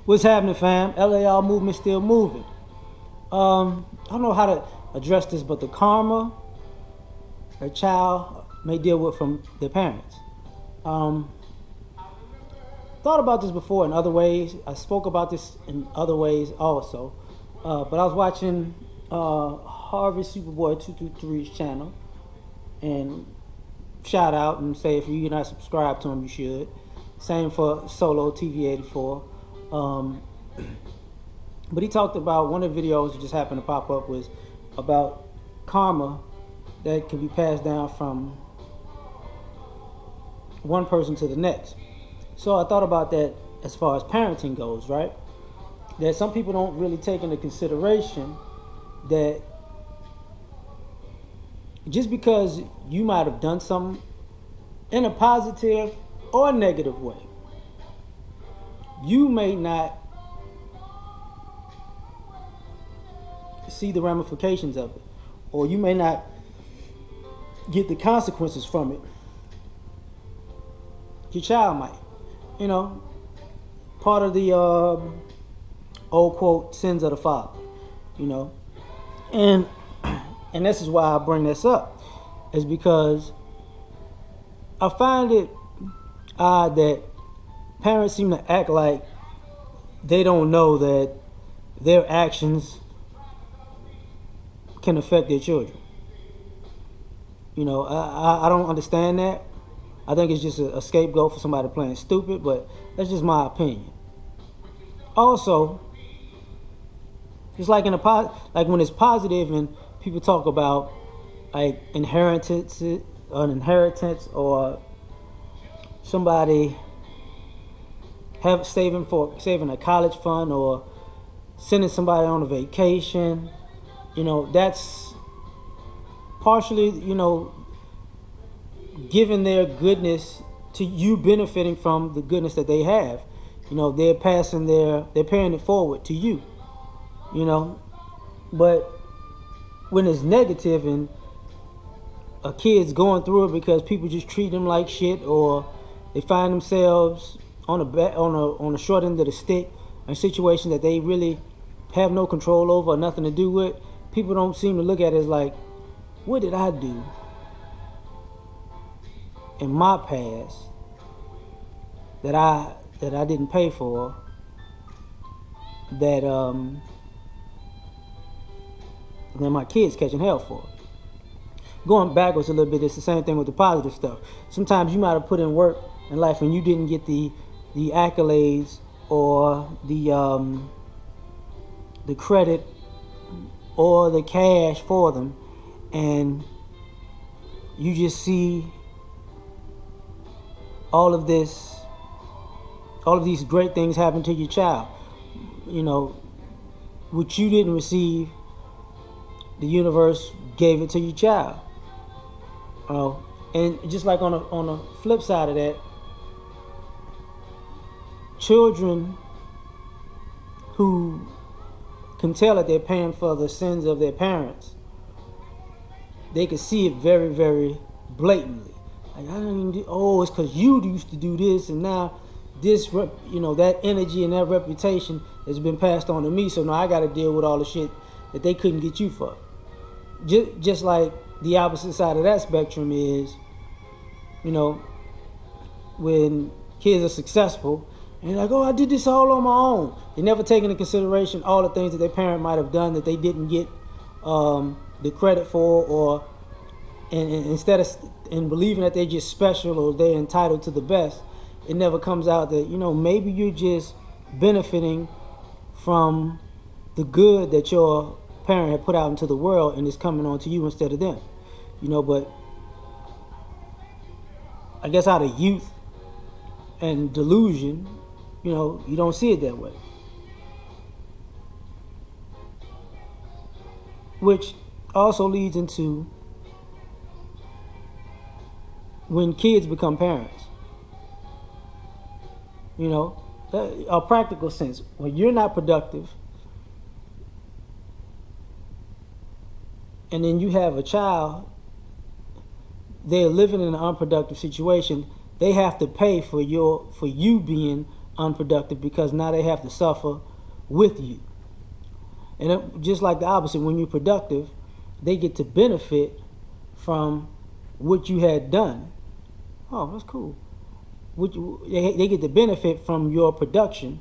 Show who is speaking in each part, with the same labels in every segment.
Speaker 1: What's happening, fam? L.A.R movement still moving. I don't know how to address this, but the karma a child may deal with from their parents. Thought about this before in other ways. I spoke about this in other ways also. But I was watching Harvey Superboy 223's channel, and shout out and say if you're not subscribed to him, you should. Same for Solo TV84. But he talked about one of the videos that just happened to pop up was about karma that can be passed down from one person to the next. So I thought about that as far as parenting goes, right? That some people don't really take into consideration that just because you might have done something in a positive or a negative way, you may not see the ramifications of it, or you may not get the consequences from it. Your child might, part of the old quote, sins of the father, and this is why I bring this up, is because I find it odd that parents seem to act like they don't know that their actions can affect their children. I don't understand that. I think it's just a scapegoat for somebody playing stupid, but that's just my opinion. Also, it's like like when it's positive and people talk about like inheritance or somebody saving a college fund or sending somebody on a vacation, that's partially, giving their goodness to you, benefiting from the goodness that they have. They're paying it forward to you, but when it's negative and a kid's going through it because people just treat them like shit, or they find themselves on the short end of the stick in situations that they really have no control over or nothing to do with, people don't seem to look at it as like, what did I do in my past that I didn't pay for, that my kids catching hell for? Going backwards a little bit, it's the same thing with the positive stuff. Sometimes you might have put in work in life and you didn't get the accolades or the credit or the cash for them, and you just see all of these great things happen to your child, which you didn't receive. The universe gave it to your child. And just like on the flip side of that, children who can tell that they're paying for the sins of their parents, they can see it very, very blatantly. Like, it's because you used to do this, and now this, that energy and that reputation has been passed on to me, so now I got to deal with all the shit that they couldn't get you for. Just like the opposite side of that spectrum is, when kids are successful and they're like, I did this all on my own. They never take into consideration all the things that their parent might have done that they didn't get the credit for, or and instead of believing that they're just special or they're entitled to the best, it never comes out that, maybe you're just benefiting from the good that your parent had put out into the world and it's coming on to you instead of them. But I guess out of youth and delusion, you don't see it that way. Which also leads into when kids become parents. A practical sense. When you're not productive and then you have a child, they're living in an unproductive situation, they have to pay for you being unproductive because now they have to suffer with you. And just like the opposite, when you're productive, they get to benefit from what you had done. Oh, that's cool. They get to benefit from your production,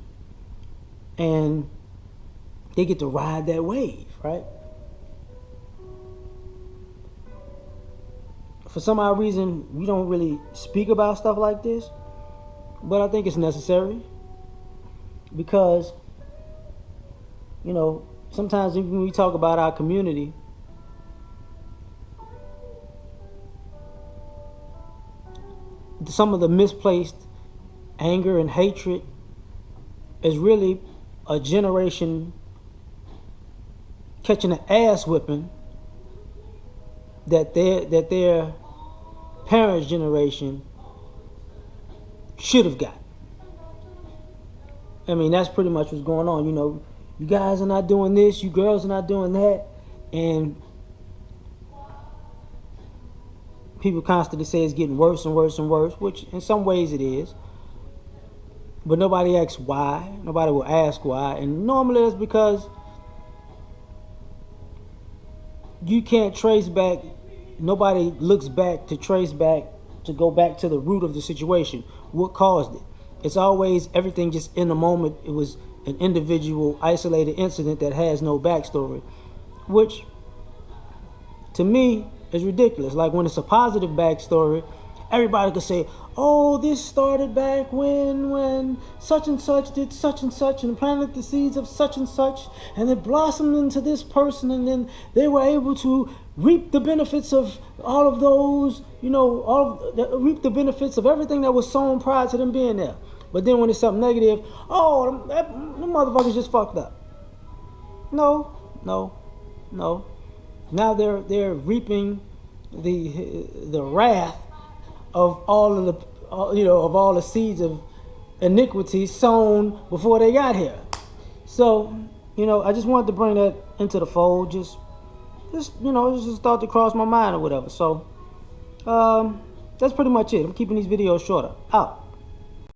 Speaker 1: and they get to ride that wave, right? For some odd reason, we don't really speak about stuff like this, but I think it's necessary because, you know, sometimes when we talk about our community, some of the misplaced anger and hatred is really a generation catching an ass whipping that their parents' generation should have got. I mean, that's pretty much what's going on. You know, you guys are not doing this, you girls are not doing that, and people constantly say it's getting worse and worse and worse, which in some ways it is. But nobody asks why. Nobody will ask why. And normally it's because you can't trace back. Nobody looks back to trace back, to go back to the root of the situation. What caused it? It's always everything just in the moment. It was an individual, isolated incident that has no backstory, which to me is ridiculous. Like when it's a positive backstory, everybody could say, oh, this started back when such and such did such and planted the seeds of such, and it blossomed into this person, and then they were able to reap the benefits of all of those, you know, reap the benefits of everything that was sown prior to them being there. But then when it's something negative, oh, them motherfuckers just fucked up. No. Now they're reaping the wrath of all of the seeds of iniquity sown before they got here. So, you know, I just wanted to bring that into the fold. Just just thought to cross my mind or whatever. So, that's pretty much it. I'm keeping these videos shorter. Out.